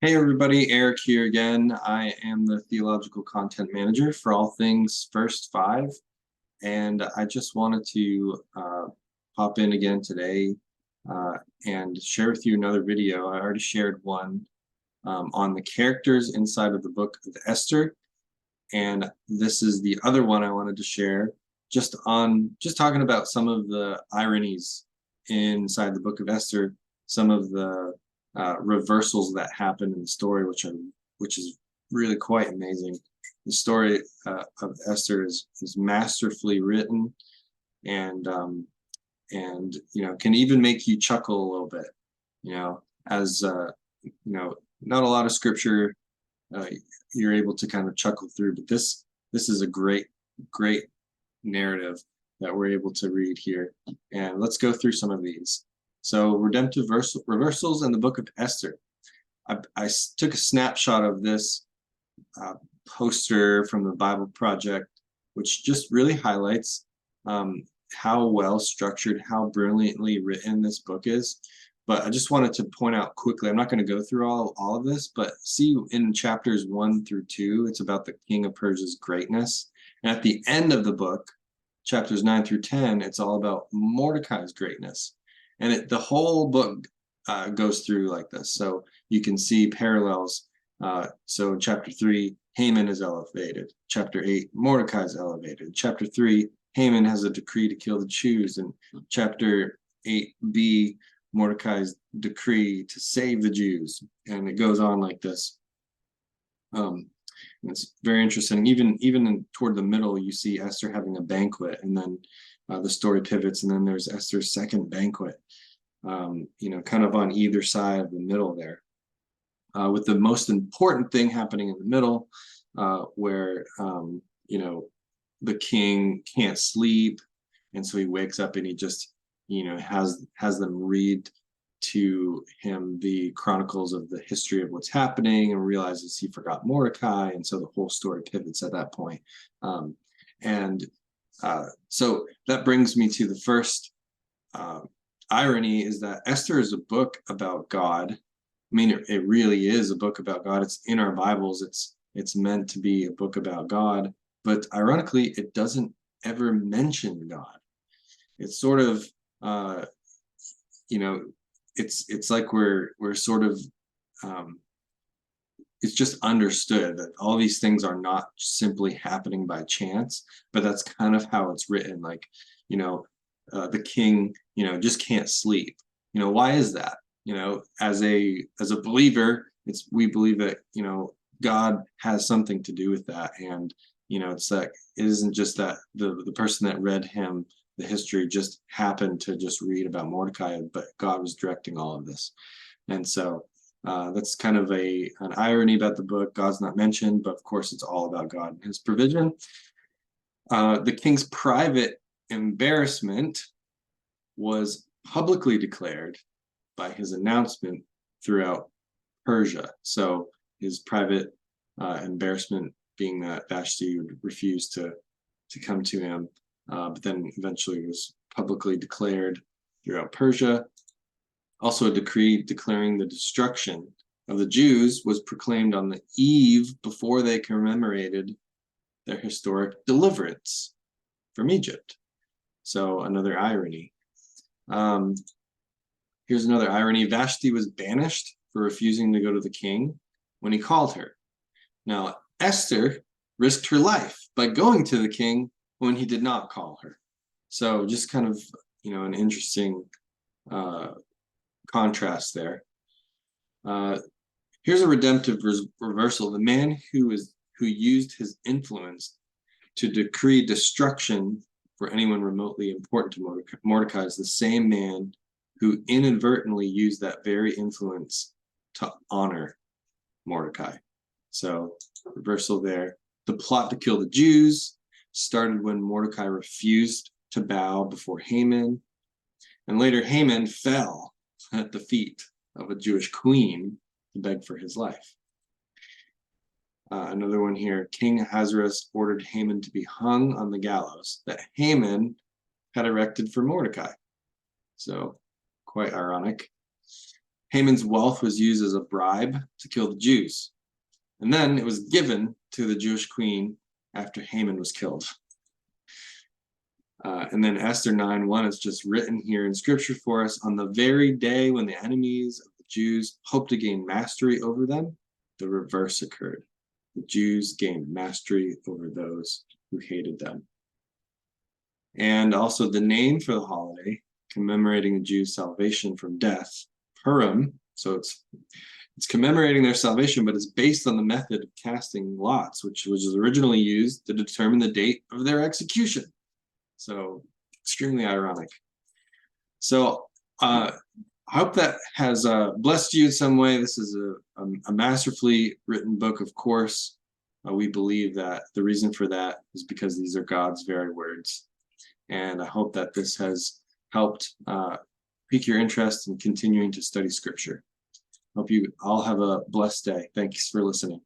Hey everybody, Eric here again. I am the Theological Content Manager for all things First Five, and I just wanted to pop in again today and share with you another video. I already shared one on the characters inside of the book of Esther, and this is the other one I wanted to share just talking about some of the ironies inside the book of Esther, some of the reversals that happen in the story, which is really quite amazing. The story of Esther is masterfully written, and can even make you chuckle a little bit. As not a lot of scripture you're able to kind of chuckle through, but this is a great narrative that we're able to read here. And let's go through some of these. So redemptive reversals in the book of Esther. I took a snapshot of this poster from the Bible Project, which just really highlights how well structured, how brilliantly written this book is. But I just wanted to point out quickly, I'm not going to go through all of this, but see in chapters 1 through 2, it's about the king of Persia's greatness. And at the end of the book, chapters 9 through 10, it's all about Mordecai's greatness. And the whole book goes through like this. So you can see parallels. So in chapter 3, Haman is elevated. Chapter 8, Mordecai is elevated. Chapter 3, Haman has a decree to kill the Jews. And chapter 8b, Mordecai's decree to save the Jews. And it goes on like this. It's very interesting. Even toward the middle, you see Esther having a banquet, and then the story pivots, and then there's Esther's second banquet. Kind of on either side of the middle there, with the most important thing happening in the middle, where the king can't sleep, and so he wakes up and he just has them read to him the chronicles of the history of what's happening, and realizes he forgot Mordecai, and so the whole story pivots at that point. So that brings me to the first irony, is that Esther is a book about God. I mean, it really is a book about God. It's in our Bibles. It's meant to be a book about God, but ironically, it doesn't ever mention God. It's sort of it's like we're sort of it's just understood that all these things are not simply happening by chance, but that's kind of how it's written. Like, the king, just can't sleep. Why is that? As a believer, we believe that, God has something to do with that. And, it's like, it isn't just that the person that read him the history just happened to just read about Mordecai, but God was directing all of this. And so that's kind of an irony about the book. God's not mentioned, but of course it's all about God and his provision. The king's private embarrassment was publicly declared by his announcement throughout Persia. So his private embarrassment being that Vashti would refuse to come to him, but then eventually was publicly declared throughout Persia. Also, a decree declaring the destruction of the Jews was proclaimed on the eve before they commemorated their historic deliverance from Egypt. So another irony. Here's another irony. Vashti was banished for refusing to go to the king when he called her. Now, Esther risked her life by going to the king when he did not call her. So just kind of, an interesting contrast there. Here's a redemptive reversal. The man who used his influence to decree destruction for anyone remotely important to Mordecai is the same man who inadvertently used that very influence to honor Mordecai. So reversal there. The plot to kill the Jews started when Mordecai refused to bow before Haman, and later Haman fell at the feet of a Jewish queen to beg for his life. Another one here. King Ahasuerus ordered Haman to be hung on the gallows that Haman had erected for Mordecai. So quite ironic. Haman's wealth was used as a bribe to kill the Jews. And then it was given to the Jewish queen after Haman was killed. And then Esther 9:1 is just written here in scripture for us. On the very day when the enemies of the Jews hoped to gain mastery over them, the reverse occurred. The Jews gained mastery over those who hated them. And also the name for the holiday, commemorating the Jews' salvation from death, Purim. So it's commemorating their salvation, but it's based on the method of casting lots, which was originally used to determine the date of their execution. So extremely ironic. So I hope that has blessed you in some way. This is a masterfully written book, of course. We believe that the reason for that is because these are God's very words. And I hope that this has helped pique your interest in continuing to study Scripture. Hope you all have a blessed day. Thanks for listening.